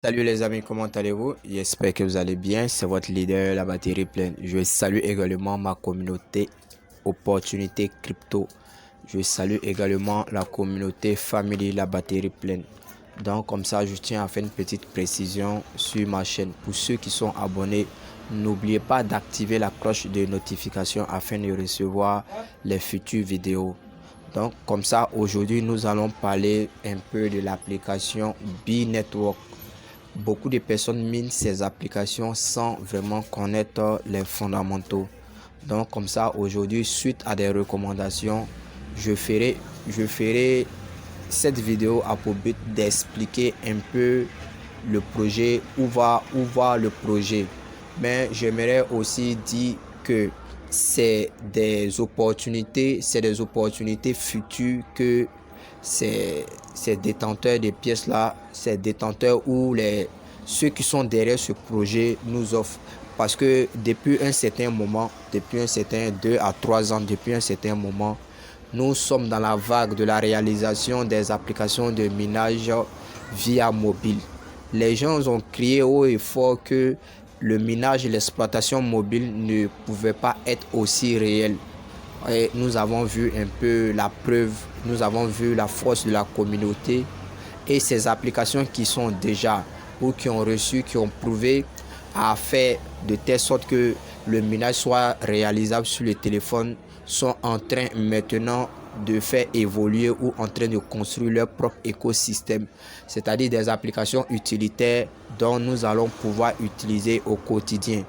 Salut les amis, comment allez-vous? J'espère que vous allez bien. C'est votre leader, la batterie pleine. Je salue également ma communauté Opportunité Crypto. Je salue également la communauté Family, la batterie pleine. Donc comme ça, je tiens à faire une petite précision sur ma chaîne. Pour ceux qui sont abonnés, n'oubliez pas d'activer la cloche de notification afin de recevoir les futures vidéos. Donc comme ça, aujourd'hui, nous allons parler un peu de l'application B-Network. Beaucoup de personnes minent ces applications sans vraiment connaître les fondamentaux. Donc comme ça, aujourd'hui, suite à des recommandations, je ferai cette vidéo a pour but d'expliquer un peu le projet, où va le projet. Mais j'aimerais aussi dire que c'est des opportunités futures que ces détenteurs de pièces là, ces détenteurs ou ceux qui sont derrière ce projet nous offrent. Parce que depuis un certain moment, depuis un certain 2 à 3 ans, depuis un certain moment, nous sommes dans la vague de la réalisation des applications de minage via mobile. Les gens ont crié haut et fort que le minage et l'exploitation mobile ne pouvaient pas être aussi réels. Et nous avons vu un peu la preuve, nous avons vu la force de la communauté et ces applications qui sont déjà ou qui ont reçu, qui ont prouvé à faire de telle sorte que le minage soit réalisable sur le téléphone sont en train maintenant de faire évoluer ou en train de construire leur propre écosystème, c'est-à-dire des applications utilitaires dont nous allons pouvoir utiliser au quotidien.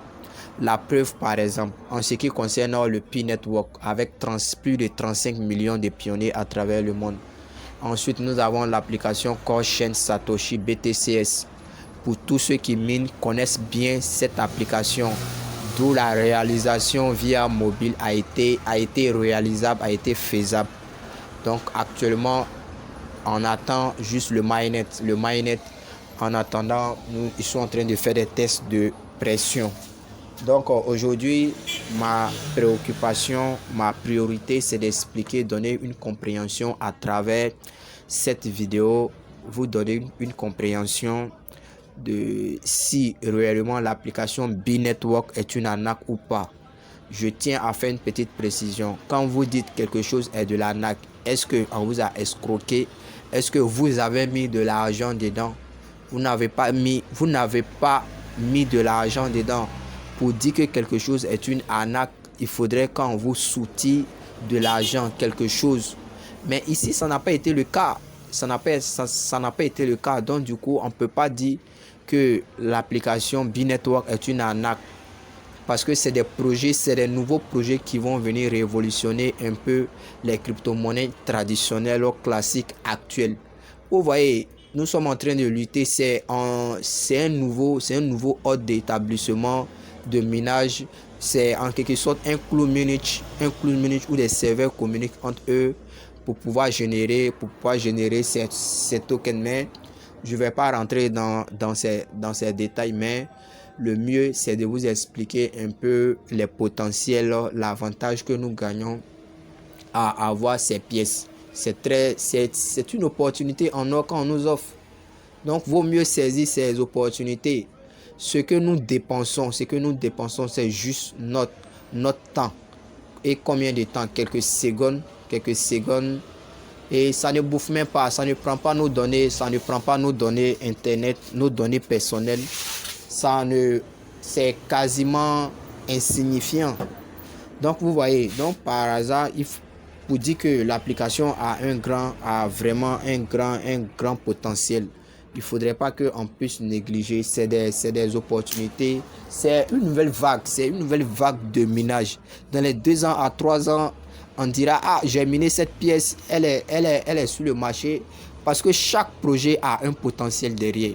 La preuve, par exemple, en ce qui concerne le P-Network, avec plus de 35 millions de pionniers à travers le monde. Ensuite, nous avons l'application CoreChain Satoshi BTCS. Pour tous ceux qui minent, connaissent bien cette application, d'où la réalisation via mobile a été réalisable, a été faisable. Donc actuellement, on attend juste le mainnet. Le mainnet, en attendant, ils sont en train de faire des tests de pression. Donc aujourd'hui, ma préoccupation, ma priorité, c'est d'expliquer, donner une compréhension à travers cette vidéo, vous donner une compréhension de si réellement l'application B-Network est une arnaque ou pas. Je tiens à faire une petite précision. Quand vous dites quelque chose est de l'arnaque, est-ce qu'on vous a escroqué? Est-ce que vous avez mis de l'argent dedans? Vous n'avez pas mis de l'argent dedans. Pour dire que quelque chose est une arnaque, il faudrait qu'on vous soutille de l'argent, quelque chose. Mais ici, ça n'a pas été le cas. Ça n'a pas été le cas. Donc, du coup, on ne peut pas dire que l'application B-Network est une arnaque. Parce que c'est des nouveaux projets qui vont venir révolutionner un peu les crypto-monnaies traditionnelles ou classiques actuelles. Vous voyez, nous sommes en train de lutter. C'est un nouveau ordre d'établissement de minage. C'est en quelque sorte un club minage où des serveurs communiquent entre eux pour pouvoir générer ces tokens. Mais je ne vais pas rentrer dans ces détails, mais le mieux c'est de vous expliquer un peu les potentiels, l'avantage que nous gagnons à avoir ces pièces. C'est une opportunité en or qu'on nous offre. Donc vaut mieux saisir ces opportunités. Ce que nous dépensons, c'est juste notre temps. Et combien de temps? Quelques secondes. Et ça ne bouffe même pas, ça ne prend pas nos données, internet, nos données personnelles. C'est quasiment insignifiant. Donc vous voyez, donc par hasard, pour dire que l'application a vraiment un grand potentiel. Il ne faudrait pas qu'on puisse négliger. C'est des opportunités. C'est une nouvelle vague de minage. Dans les 2 ans à 3 ans, on dira, ah, j'ai miné cette pièce, elle est sur le marché. Parce que chaque projet a un potentiel derrière.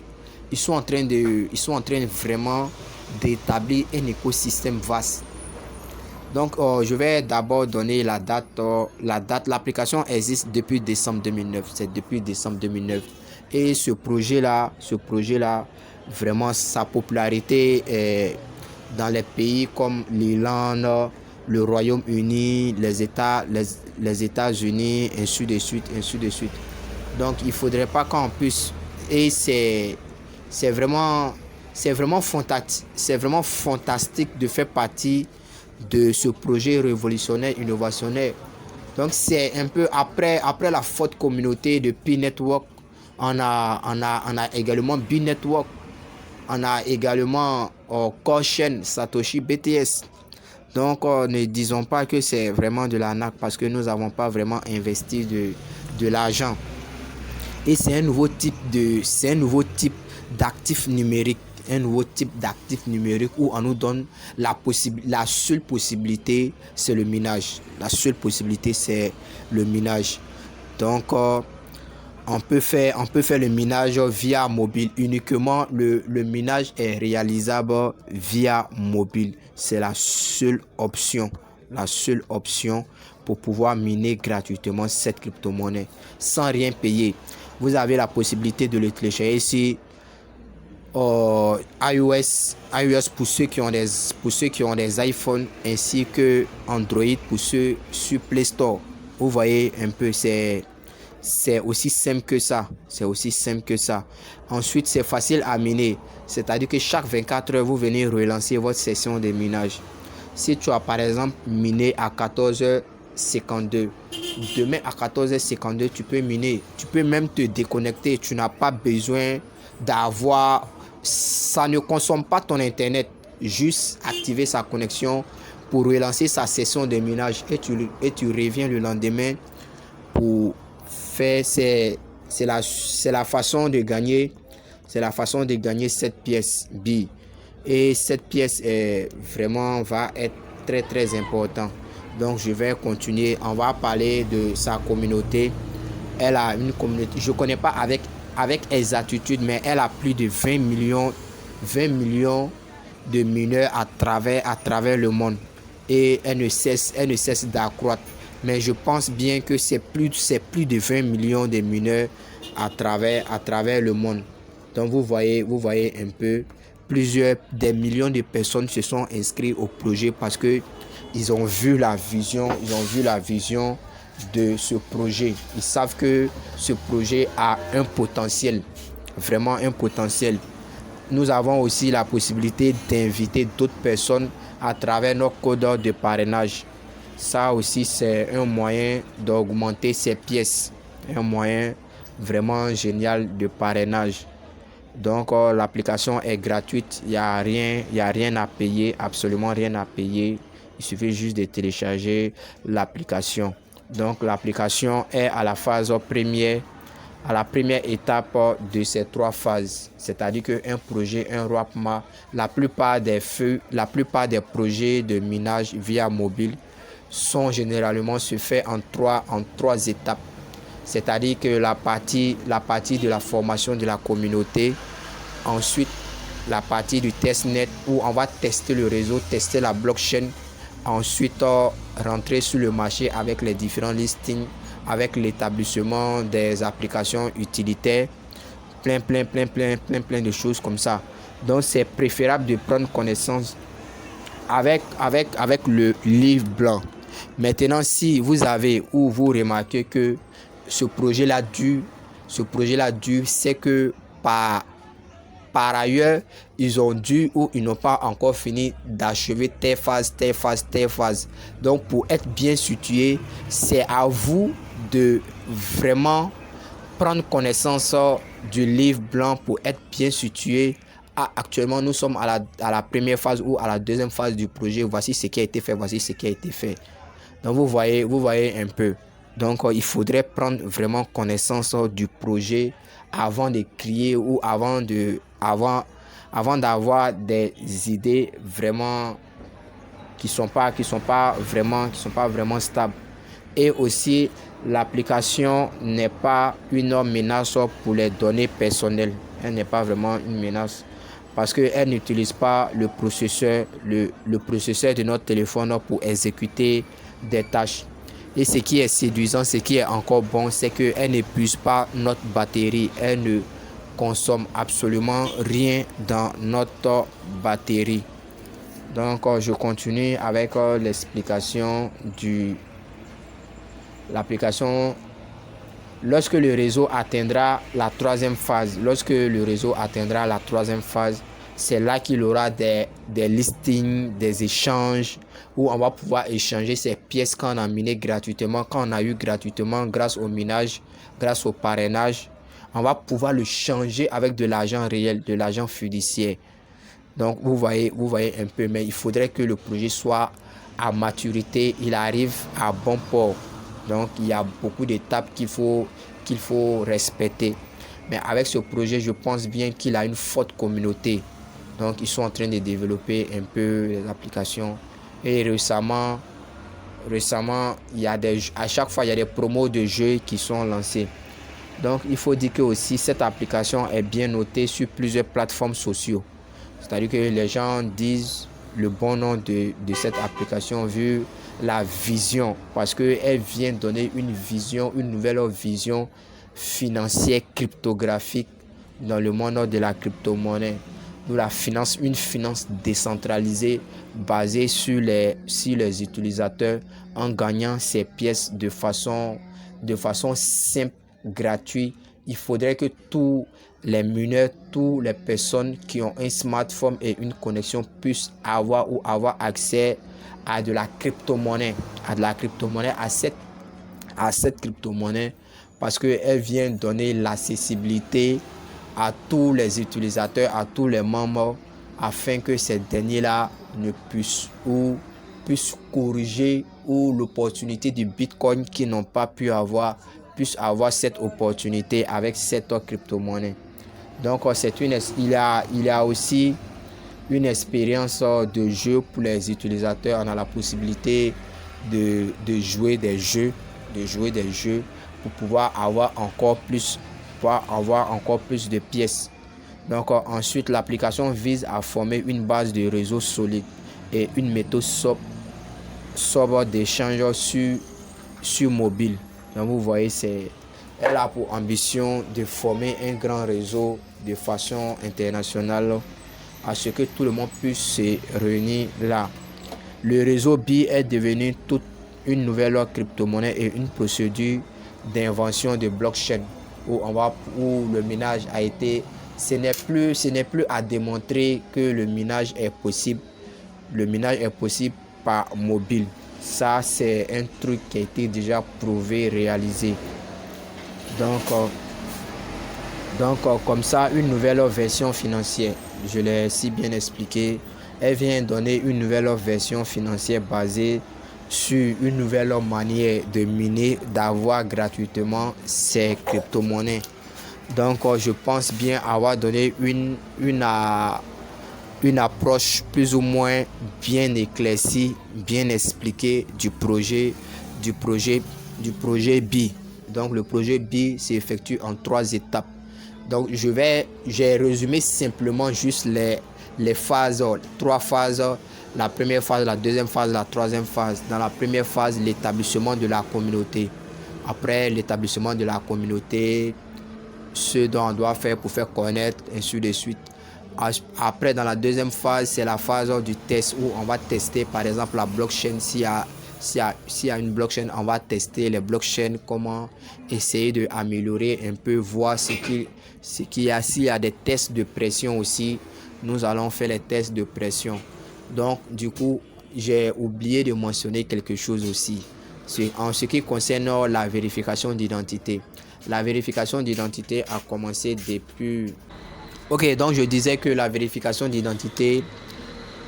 Ils sont en train vraiment d'établir un écosystème vaste. Donc, je vais d'abord donner la date. L'application existe depuis décembre 2009. C'est depuis décembre 2009. Et ce projet-là, vraiment, sa popularité est dans les pays comme l'Irlande, le Royaume-Uni, les États-Unis, ainsi de suite. Donc, il ne faudrait pas qu'on puisse... Et c'est c'est vraiment c'est vraiment fantastique de faire partie de ce projet révolutionnaire, innovationnaire. Donc c'est un peu après la forte communauté de P-Network, on a également B-Network, on a également Core-Chain, Satoshi BTS. Donc ne disons pas que c'est vraiment de l'arnaque parce que nous n'avons pas vraiment investi de l'argent. Et c'est un nouveau type d'actif numérique, où on nous donne la seule possibilité, c'est le minage. La seule possibilité, c'est le minage. Donc on peut faire le minage via mobile. Uniquement le minage est réalisable via mobile. C'est la seule option pour pouvoir miner gratuitement cette crypto-monnaie sans rien payer. Vous avez la possibilité de le télécharger ici. iOS pour ceux qui ont des iPhones, ainsi que Android pour ceux sur Play Store. Vous voyez un peu, c'est aussi simple que ça. Ensuite, c'est facile à miner. C'est-à-dire que chaque 24 heures, vous venez relancer votre session de minage. Si tu as par exemple miné à 14h52, demain à 14h52, tu peux miner. Tu peux même te déconnecter. Tu n'as pas besoin d'avoir... Ça ne consomme pas ton internet. Juste activer sa connexion pour relancer sa session de minage. Et tu reviens le lendemain pour faire... C'est la façon de gagner. C'est la façon de gagner cette pièce B. Et cette pièce va être très très important. Donc je vais continuer. On va parler de sa communauté. Elle a une communauté, je ne connais pas avec exactitude, mais elle a plus de 20 millions de mineurs à travers le monde. Et elle ne cesse d'accroître. Mais je pense bien que c'est plus de 20 millions de mineurs à travers le monde. Donc vous voyez un peu, des millions de personnes se sont inscrites au projet parce que ils ont vu la vision de ce projet. Ils savent que ce projet a un potentiel, vraiment un potentiel. Nous avons aussi la possibilité d'inviter d'autres personnes à travers nos codes de parrainage. Ça aussi, c'est un moyen d'augmenter ces pièces, un moyen vraiment génial de parrainage. Donc l'application est gratuite, il n'y a rien à payer, absolument rien à payer. Il suffit juste de télécharger l'application. Donc l'application est à la phase première, à la première étape de ces 3 phases. C'est-à-dire qu'un projet, un roadmap, la plupart des projets de minage via mobile sont généralement se fait en trois étapes. C'est-à-dire que la partie de la formation de la communauté, ensuite la partie du testnet où on va tester le réseau, tester la blockchain, ensuite rentrer sur le marché avec les différents listings, avec l'établissement des applications utilitaires, plein de choses comme ça. Donc c'est préférable de prendre connaissance avec le livre blanc. Maintenant, si vous avez ou vous remarquez que ce projet-là dure, c'est que par ailleurs, ils ont dû ou ils n'ont pas encore fini d'achever telle phase. Donc, pour être bien situé, c'est à vous de vraiment prendre connaissance du livre blanc pour être bien situé. Actuellement, nous sommes à la première phase ou à la deuxième phase du projet. Voici ce qui a été fait, Donc, vous voyez un peu. Donc, il faudrait prendre vraiment connaissance du projet avant de crier ou avant d'avoir des idées vraiment qui sont pas vraiment stables. Et aussi, l'application n'est pas une menace pour les données personnelles. Elle n'est pas vraiment une menace parce qu'elle n'utilise pas le processeur de notre téléphone pour exécuter des tâches. Et ce qui est séduisant, ce qui est encore bon, c'est qu'elle n'épuise pas notre batterie. Elle ne consomme absolument rien dans notre batterie. Donc, je continue avec l'explication de l'application Lorsque le réseau atteindra la troisième phase, c'est là qu'il aura des listings, des échanges, où on va pouvoir échanger ces pièces qu'on a minées gratuitement, qu'on a eu gratuitement grâce au minage, grâce au parrainage. On va pouvoir le changer avec de l'argent réel, de l'argent fiduciaire. Donc vous voyez un peu, mais il faudrait que le projet soit à maturité, il arrive à bon port. Donc il y a beaucoup d'étapes qu'il faut respecter. Mais avec ce projet, je pense bien qu'il a une forte communauté. Donc ils sont en train de développer un peu les applications. Et récemment, à chaque fois, il y a des promos de jeux qui sont lancés. Donc il faut dire que aussi cette application est bien notée sur plusieurs plateformes sociales. C'est-à-dire que les gens disent le bon nom de cette application vu la vision, parce qu'elle vient donner une nouvelle vision financière cryptographique dans le monde de la crypto-monnaie. Nous une finance décentralisée basée sur les utilisateurs en gagnant ces pièces de façon simple, gratuite. Il faudrait que tous les mineurs, toutes les personnes qui ont un smartphone et une connexion puissent avoir accès à de la crypto-monnaie, à cette crypto-monnaie, parce qu'elle vient donner l'accessibilité à tous les utilisateurs, à tous les membres, afin que ces derniers-là ne puissent corriger l'opportunité du Bitcoin qu'ils n'ont pas pu avoir, puissent avoir cette opportunité avec cette crypto-monnaie. Donc il y a aussi une expérience de jeu pour les utilisateurs. On a la possibilité de jouer des jeux pour pouvoir avoir encore plus de pièces. Donc ensuite, l'application vise à former une base de réseau solide et une méthode sobre d'échange sur mobile. Donc vous voyez, elle a pour ambition de former un grand réseau de façon internationale, à ce que tout le monde puisse se réunir là. Le réseau BI est devenu toute une nouvelle crypto-monnaie et une procédure d'invention de blockchain où le minage a été. Ce n'est plus à démontrer que le minage est possible. Le minage est possible par mobile. Ça, c'est un truc qui a été déjà prouvé, réalisé. Donc, comme ça, une nouvelle version financière, je l'ai si bien expliqué, elle vient donner une nouvelle version financière basée sur une nouvelle manière de miner, d'avoir gratuitement ces crypto-monnaies. Donc, je pense bien avoir donné une approche plus ou moins bien éclaircie, bien expliquée du projet BI. Donc, le projet BI s'effectue en 3 étapes. Donc, j'ai résumé simplement juste les phases, 3 phases. La première phase, la deuxième phase, la troisième phase. Dans la première phase, l'établissement de la communauté. Après l'établissement de la communauté, ce dont on doit faire pour faire connaître, ainsi de suite. Après, dans la deuxième phase, c'est la phase du test où on va tester, par exemple, la blockchain. S'il y a une blockchain, on va tester les blockchains, comment essayer d'améliorer un peu, voir s'il y a des tests de pression aussi. Nous allons faire les tests de pression. Donc, du coup, j'ai oublié de mentionner quelque chose aussi. En ce qui concerne la vérification d'identité. La vérification d'identité a commencé depuis... Ok, donc je disais que la vérification d'identité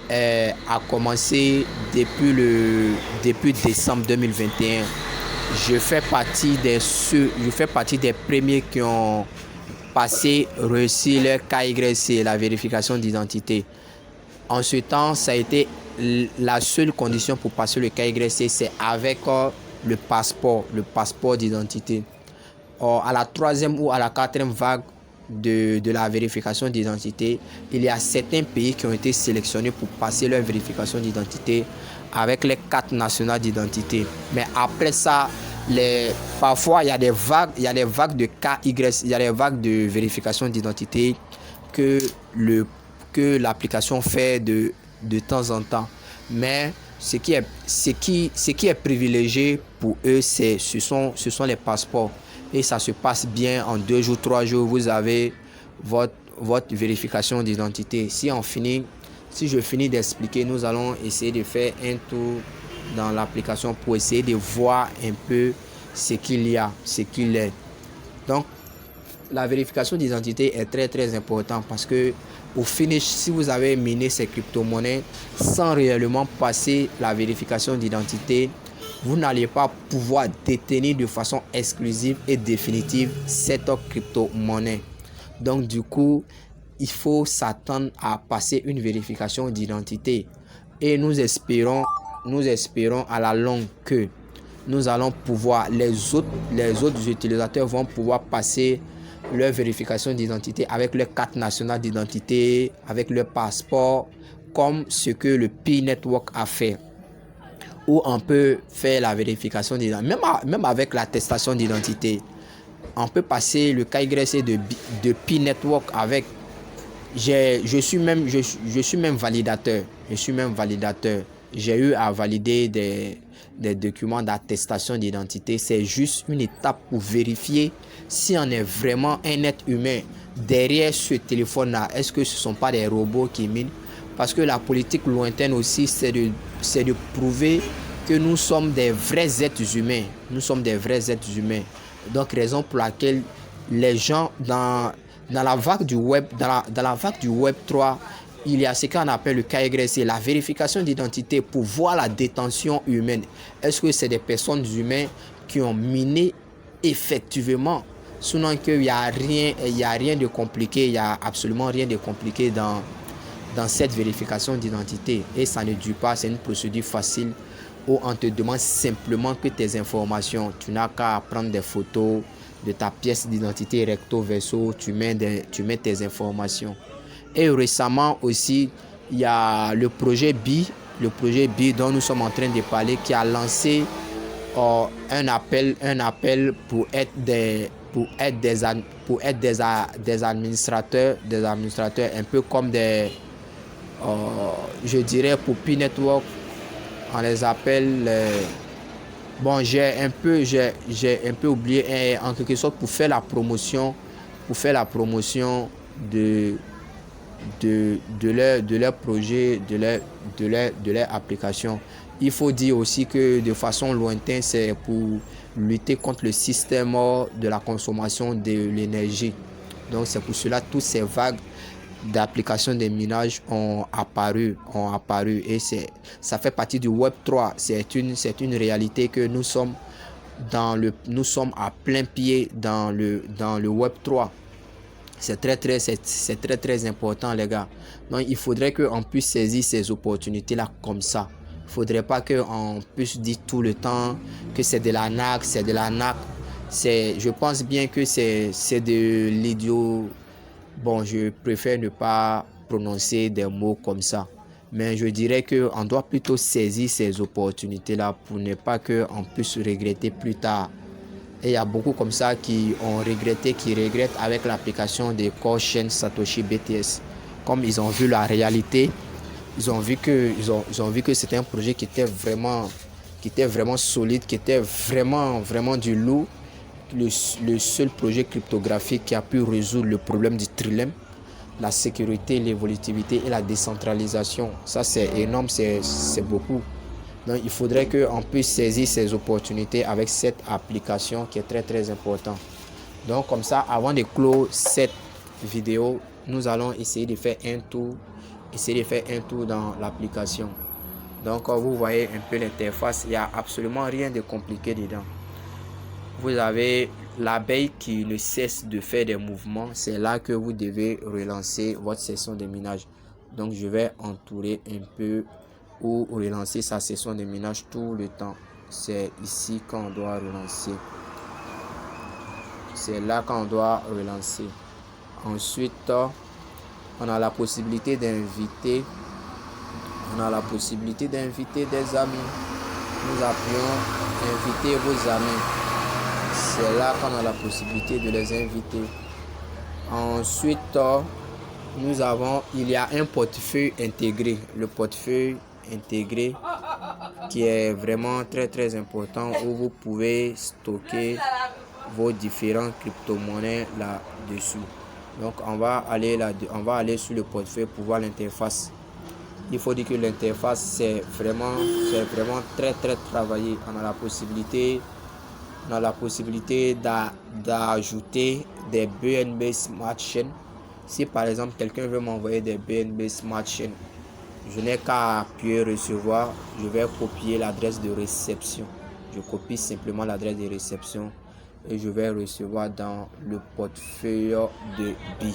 a commencé depuis décembre 2021. Je fais partie des premiers qui ont réussi leur KYC, la vérification d'identité. En ce temps, ça a été la seule condition pour passer le KYC, c'est avec le passeport d'identité. À la 3e ou à la 4e vague de la vérification d'identité, il y a certains pays qui ont été sélectionnés pour passer leur vérification d'identité avec les cartes nationales d'identité. Mais après ça, parfois il y a des vagues de KY, il y a des vagues de vérification d'identité que l'application fait de temps en temps. Mais ce qui est privilégié pour eux, ce sont les passeports. et ça se passe bien. En 2 jours, 3 jours, vous avez votre vérification d'identité. Si je finis d'expliquer, nous allons essayer de faire un tour dans l'application pour essayer de voir un peu ce qu'il y a, ce qu'il est. Donc, la vérification d'identité est très très important parce que au finish, si vous avez miné ces crypto-monnaies sans réellement passer la vérification d'identité, vous n'allez pas pouvoir détenir de façon exclusive et définitive cette crypto-monnaie. Donc du coup, il faut s'attendre à passer une vérification d'identité. Et nous espérons à la longue que nous allons pouvoir, les autres utilisateurs vont pouvoir passer leur vérification d'identité avec leur carte nationale d'identité, avec leur passeport, comme ce que le Pi Network a fait. Où on peut faire la vérification d'identité, même avec l'attestation d'identité. On peut passer le KYC de Pi Network avec. Je suis même validateur. J'ai eu à valider des documents d'attestation d'identité. C'est juste une étape pour vérifier si on est vraiment un être humain derrière ce téléphone-là. Est-ce que ce ne sont pas des robots qui minent? Parce que la politique lointaine aussi, c'est de prouver que nous sommes des vrais êtres humains. Nous sommes des vrais êtres humains. Donc, raison pour laquelle les gens dans la vague du web, dans la vague du web 3, il y a ce qu'on appelle le KYC, la vérification d'identité pour voir la détention humaine. Est-ce que c'est des personnes humaines qui ont miné effectivement? Sinon qu'il n'y a rien de compliqué, il n'y a absolument rien de compliqué dans cette vérification d'identité. Et ça ne dure pas, c'est une procédure facile où on te demande simplement que tes informations, tu n'as qu'à prendre des photos de ta pièce d'identité recto verso, tu mets tes informations. Et récemment aussi, il y a le projet BI dont nous sommes en train de parler, qui a lancé un appel pour être des administrateurs un peu comme des je dirais pour Pi Network, on les appelle bon, j'ai un peu oublié, en quelque sorte, pour faire la promotion de leur projet, de leur application. Il faut dire aussi que de façon lointaine, c'est pour lutter contre le système de la consommation de l'énergie. Donc c'est pour cela toutes ces vagues d'applications de minage ont apparu et ça fait partie du Web 3. C'est une réalité que nous sommes à plein pied dans le Web 3. C'est très important, les gars. Donc il faudrait qu'on puisse saisir ces opportunités là comme ça. Il faudrait pas qu'on puisse dire tout le temps que c'est de l'arnaque, je pense bien que c'est de l'idiot. Bon, je préfère ne pas prononcer des mots comme ça. Mais je dirais qu'on doit plutôt saisir ces opportunités-là pour ne pas qu'on puisse regretter plus tard. Et il y a beaucoup comme ça qui regrettent avec l'application de Core Chain Satoshi BTS. Comme ils ont vu la réalité, ils ont vu que c'était un projet qui était vraiment solide, qui était vraiment du lourd. Le seul projet cryptographique qui a pu résoudre le problème du trilemme, la sécurité, l'évolutivité et la décentralisation. Ça, c'est énorme, c'est beaucoup. Donc, il faudrait qu'on puisse saisir ces opportunités avec cette application qui est très important. Donc, comme ça, avant de clore cette vidéo, nous allons essayer de faire un tour dans l'application. Donc, vous voyez un peu l'interface, il n'y a absolument rien de compliqué dedans. Vous avez l'abeille qui ne cesse de faire des mouvements. C'est là que vous devez relancer votre session de minage. Donc, je vais entourer un peu ou relancer sa session de minage tout le temps. C'est ici qu'on doit relancer. C'est là qu'on doit relancer. Ensuite, on a la possibilité d'inviter. des amis. Nous appuyons inviter vos amis. C'est là qu'on a la possibilité de les inviter. Ensuite, il y a un portefeuille intégré. Le portefeuille intégré qui est vraiment très important, où vous pouvez stocker vos différentes crypto-monnaies là-dessus. Donc on va aller sur le portefeuille pour voir l'interface. Il faut dire que l'interface c'est vraiment très travaillé. On a la possibilité d'ajouter des BNB Smart Chain. Si par exemple quelqu'un veut m'envoyer des BNB Smart Chain, je n'ai qu'à appuyer recevoir. Je vais copier l'adresse de réception. Je copie simplement l'adresse de réception et je vais recevoir dans le portefeuille de BI.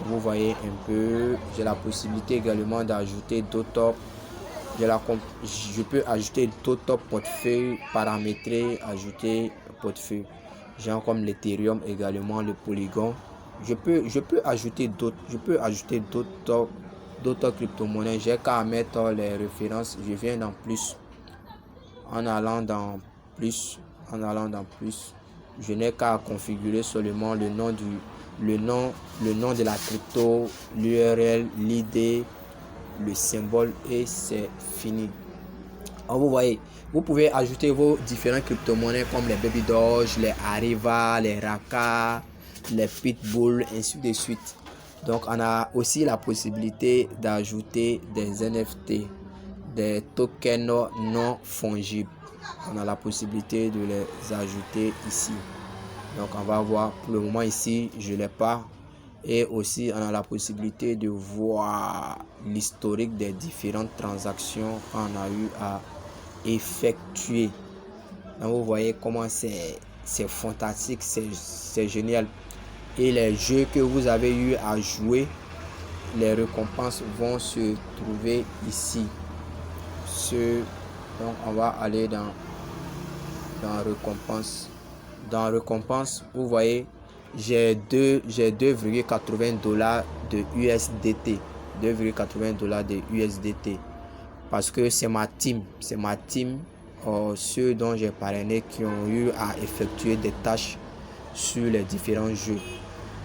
Vous voyez un peu, j'ai la possibilité également d'ajouter d'autres. Je peux ajouter d'autres portefeuilles paramétrés, ajouter portefeuille. J'ai comme l'Ethereum également, le Polygon. Je peux ajouter d'autres crypto-monnaies. J'ai qu'à mettre les références. Je viens dans plus. En allant dans plus, je n'ai qu'à configurer seulement le nom de la crypto, l'URL, l'ID, le symbole et c'est fini. Alors vous voyez, vous pouvez ajouter vos différentes crypto-monnaies comme les Baby Doge, les Arriva, les Raka, les Pitbull, ainsi de suite. Donc on a aussi la possibilité d'ajouter des NFT, des tokens non fongibles. On a la possibilité de les ajouter ici. Donc on va voir, pour le moment ici je ne l'ai pas. Et aussi on a la possibilité de voir l'historique des différentes transactions qu'on a eu à effectuer. Donc vous voyez comment c'est fantastique, c'est génial. Et les jeux que vous avez eu à jouer, les récompenses vont se trouver ici. Donc on va aller dans récompense. Dans récompense, vous voyez, j'ai 2,80 $ de USDT. 2,80 $ de USDT. Parce que c'est ma team. Ceux dont j'ai parrainé qui ont eu à effectuer des tâches sur les différents jeux.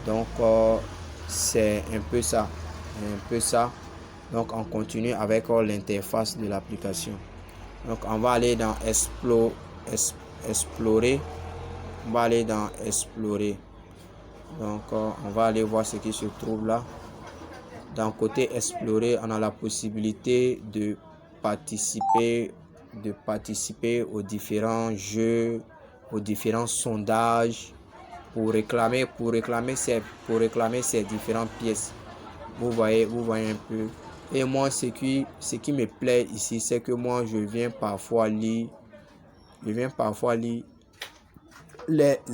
Donc c'est un peu ça. Donc on continue avec l'interface de l'application. Donc on va aller dans explorer. On va aller dans explorer. Donc on va aller voir ce qui se trouve là. Dans côté explorer, on a la possibilité de participer aux différents jeux, aux différents sondages pour réclamer ces différentes pièces. Vous voyez un peu. Et moi, ce qui me plaît ici, c'est que moi je viens parfois lire les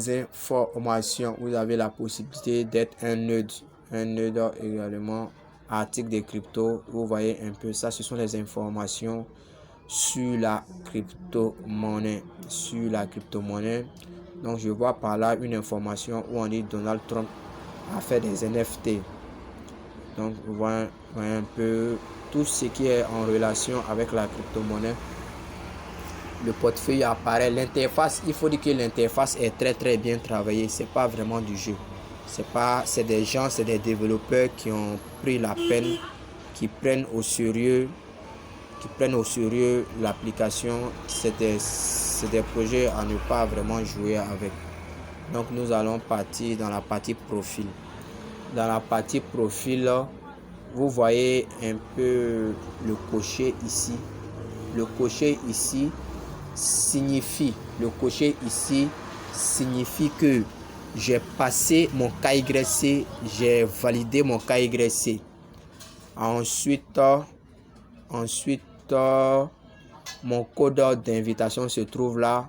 informations. Vous avez la possibilité d'être un nœud également, article de crypto. Vous voyez un peu ça, ce sont les informations sur la crypto-monnaie. Donc je vois par là une information où on dit Donald Trump a fait des NFT. Donc vous voyez un peu tout ce qui est en relation avec la crypto-monnaie. Le portefeuille apparaît. L'interface, il faut dire que l'interface est très bien travaillée. C'est pas vraiment du jeu. C'est des développeurs qui ont pris la peine, qui prennent au sérieux l'application. C'est des projets à ne pas vraiment jouer avec. Donc nous allons partir dans la partie profil. Dans la partie profil, vous voyez un peu le cocher ici. Le cocher ici signifie que j'ai passé mon KYC, j'ai validé mon KYC. Ensuite mon code d'invitation se trouve là.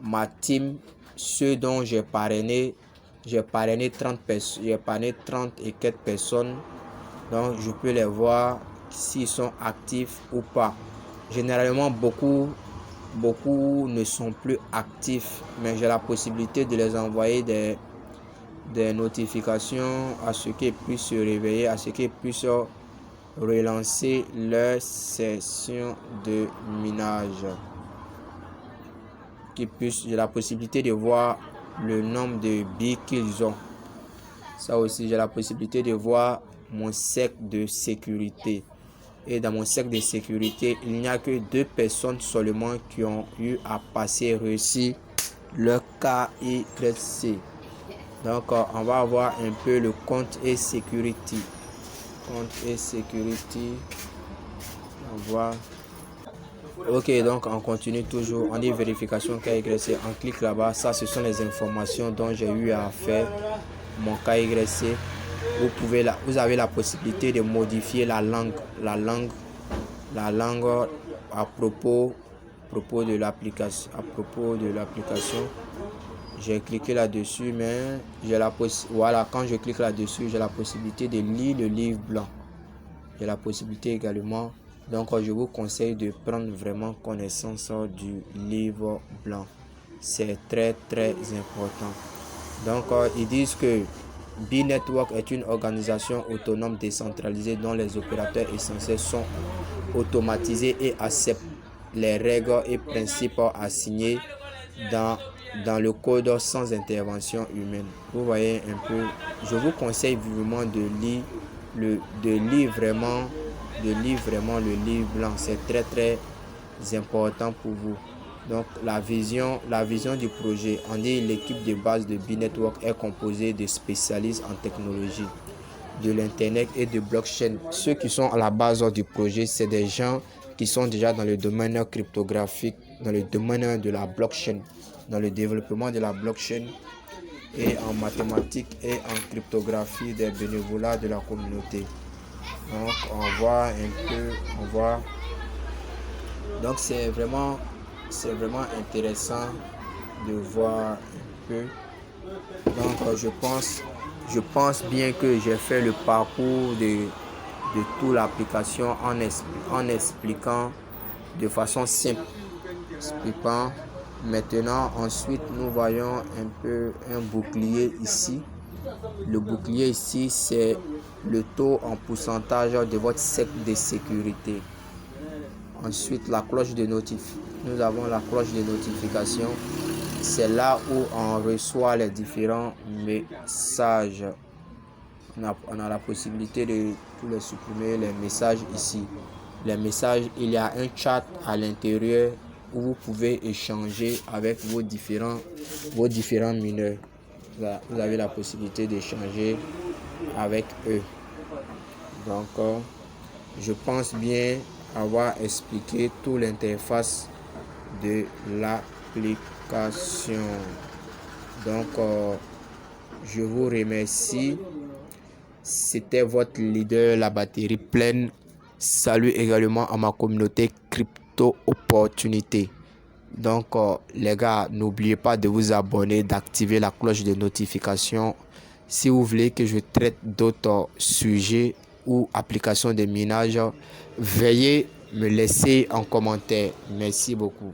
Ma team, ceux dont j'ai parrainé 30 personnes, j'ai parrainé 30 et quelques personnes. Donc je peux les voir s'ils sont actifs ou pas. Généralement beaucoup ne sont plus actifs, mais j'ai la possibilité de les envoyer des notifications à ce qu'ils puissent se réveiller, à ce qu'ils puissent relancer leur session de minage. J'ai la possibilité de voir le nombre de billes qu'ils ont. Ça aussi, j'ai la possibilité de voir mon cercle de sécurité. Et dans mon cercle de sécurité, il n'y a que 2 personnes seulement qui ont eu à réussir le KYC. Donc on va avoir un peu le compte et security. Compte et security. On voit. Ok, donc on continue toujours. On dit vérification KYC. On clique là-bas. Ça, ce sont les informations dont j'ai eu à faire mon KYC. Vous avez la possibilité de modifier la langue à propos de l'application. J'ai cliqué là-dessus, mais voilà, quand je clique là-dessus, j'ai la possibilité de lire le livre blanc. J'ai la possibilité également. Donc, je vous conseille de prendre vraiment connaissance du livre blanc. C'est très, très important. Donc, ils disent que B-Network est une organisation autonome décentralisée dont les opérateurs essentiels sont automatisés et acceptent les règles et principes assignés dans le code sans intervention humaine. Vous voyez un peu, je vous conseille vivement de lire vraiment le livre blanc. C'est très très important pour vous. Donc la vision du projet. On dit l'équipe de base de B-Network est composée de spécialistes en technologie de l'internet et de blockchain. Ceux qui sont à la base du projet, c'est des gens qui sont déjà dans le domaine cryptographique, dans le domaine de la blockchain, dans le développement de la blockchain et en mathématiques et en cryptographie des bénévolats de la communauté. Donc on voit un peu, donc c'est vraiment intéressant de voir un peu. Donc je pense bien que j'ai fait le parcours de toute l'application en expliquant de façon simple. Maintenant, ensuite, nous voyons un peu un bouclier ici. Le bouclier ici, c'est le taux en pourcentage de votre cercle de sécurité. Ensuite, la cloche de notification. Nous avons la cloche de notification. C'est là où on reçoit les différents messages. On a la possibilité de tous les supprimer, les messages ici. Les messages, il y a un chat à l'intérieur où vous pouvez échanger avec vos différents mineurs. Vous avez la possibilité d'échanger avec eux. Donc, je pense bien avoir expliqué toute l'interface de l'application. Donc, je vous remercie. C'était votre leader, la batterie pleine. Salut également à ma communauté crypto opportunité. Donc les gars, n'oubliez pas de vous abonner, d'activer la cloche de notification. Si vous voulez que je traite d'autres sujets ou applications de minage, veuillez me laisser en commentaire. Merci beaucoup.